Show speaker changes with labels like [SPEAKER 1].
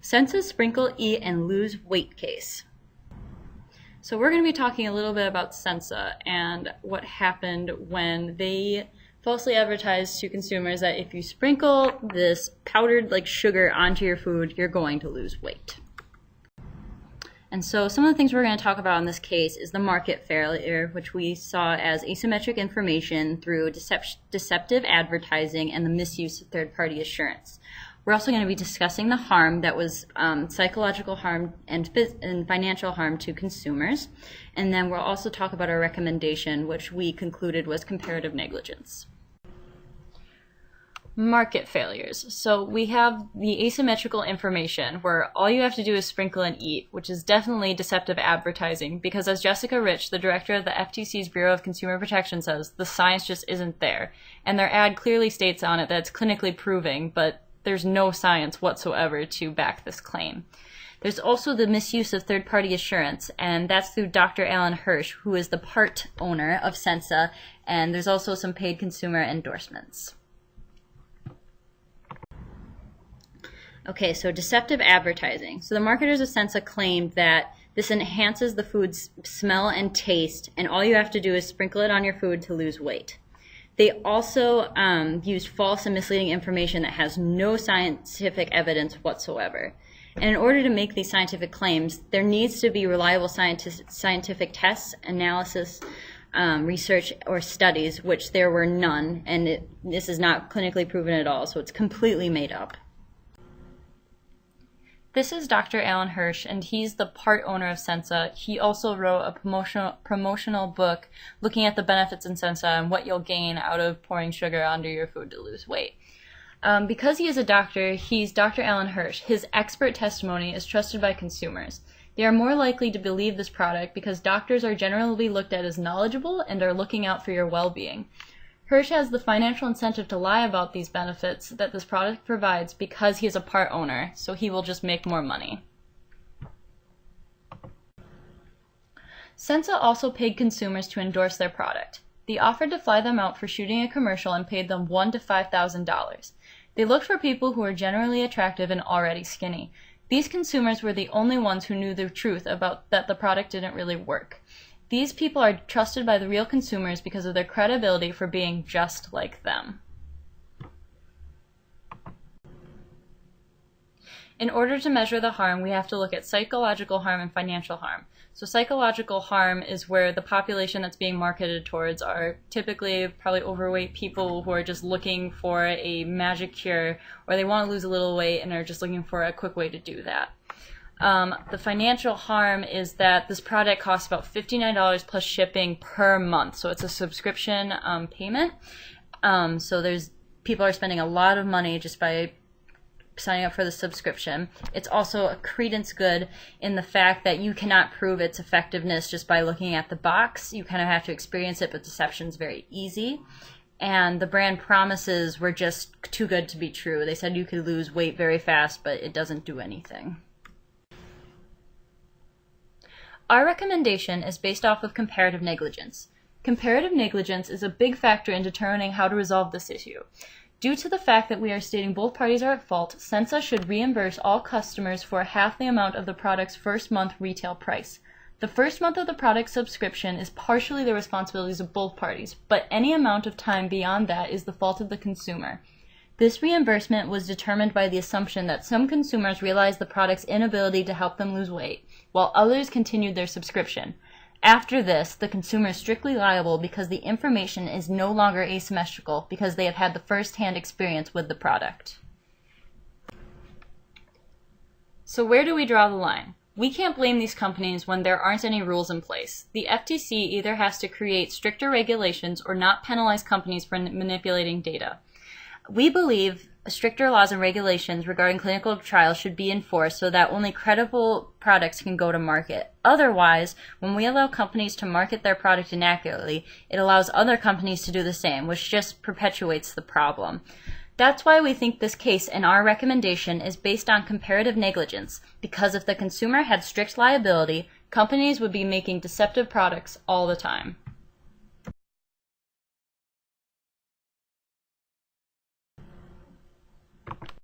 [SPEAKER 1] Sensa's Sprinkle, Eat, and Lose Weight case. So we're going to be talking a little bit about Sensa and what happened when they falsely advertised to consumers that if you sprinkle this powdered like sugar onto your food, you're going to lose weight. And so some of the things we're going to talk about in this case is the market failure, which we saw as asymmetric information through deceptive advertising and the misuse of third-party assurance. We're also going to be discussing the harm that was psychological harm and financial harm to consumers. And then we'll also talk about our recommendation, which we concluded was comparative negligence. Market failures. So we have the asymmetrical information where all you have to do is sprinkle and eat, which is definitely deceptive advertising because as Jessica Rich, the director of the FTC's Bureau of Consumer Protection says, the science just isn't there. And their ad clearly states on it that it's clinically proving, but there's no science whatsoever to back this claim. There's also the misuse of third-party assurance, and that's through Dr. Alan Hirsch, who is the part owner of Sensa, and there's also some paid consumer endorsements. Okay, so deceptive advertising. So the marketers of Sensa claimed that this enhances the food's smell and taste, and all you have to do is sprinkle it on your food to lose weight. They also used false and misleading information that has no scientific evidence whatsoever. And in order to make these scientific claims, there needs to be reliable scientific tests, analysis, research, or studies, which there were none, and this is not clinically proven at all, so it's completely made up. This is Dr. Alan Hirsch, and he's the part owner of Sensa. He also wrote a promotional book looking at the benefits in Sensa and what you'll gain out of pouring sugar onto your food to lose weight. Because he is a doctor, he's Dr. Alan Hirsch. His expert testimony is trusted by consumers. They are more likely to believe this product because doctors are generally looked at as knowledgeable and are looking out for your well-being. Hirsch has the financial incentive to lie about these benefits that this product provides because he is a part owner, so he will just make more money. Sensa also paid consumers to endorse their product. They offered to fly them out for shooting a commercial and paid them $1,000 to $5,000. They looked for people who were generally attractive and already skinny. These consumers were the only ones who knew the truth about that the product didn't really work. These people are trusted by the real consumers because of their credibility for being just like them. In order to measure the harm, we have to look at psychological harm and financial harm. So psychological harm is where the population that's being marketed towards are typically probably overweight people who are just looking for a magic cure, or they want to lose a little weight and are just looking for a quick way to do that. The financial harm is that this product costs about $59 plus shipping per month. So it's a subscription payment. So people are spending a lot of money just by signing up for the subscription. It's also a credence good in the fact that you cannot prove its effectiveness just by looking at the box. You kind of have to experience it, but deception is very easy. And the brand promises were just too good to be true. They said you could lose weight very fast, but it doesn't do anything. Our recommendation is based off of comparative negligence. Comparative negligence is a big factor in determining how to resolve this issue. Due to the fact that we are stating both parties are at fault, Sensa should reimburse all customers for half the amount of the product's first month retail price. The first month of the product subscription is partially the responsibilities of both parties, but any amount of time beyond that is the fault of the consumer. This reimbursement was determined by the assumption that some consumers realized the product's inability to help them lose weight, while others continued their subscription. After this, the consumer is strictly liable because the information is no longer asymmetrical because they have had the first-hand experience with the product. So where do we draw the line? We can't blame these companies when there aren't any rules in place. The FTC either has to create stricter regulations or not penalize companies for manipulating data. We believe stricter laws and regulations regarding clinical trials should be enforced so that only credible products can go to market. Otherwise, when we allow companies to market their product inaccurately, it allows other companies to do the same, which just perpetuates the problem. That's why we think this case and our recommendation is based on comparative negligence, because if the consumer had strict liability, companies would be making deceptive products all the time.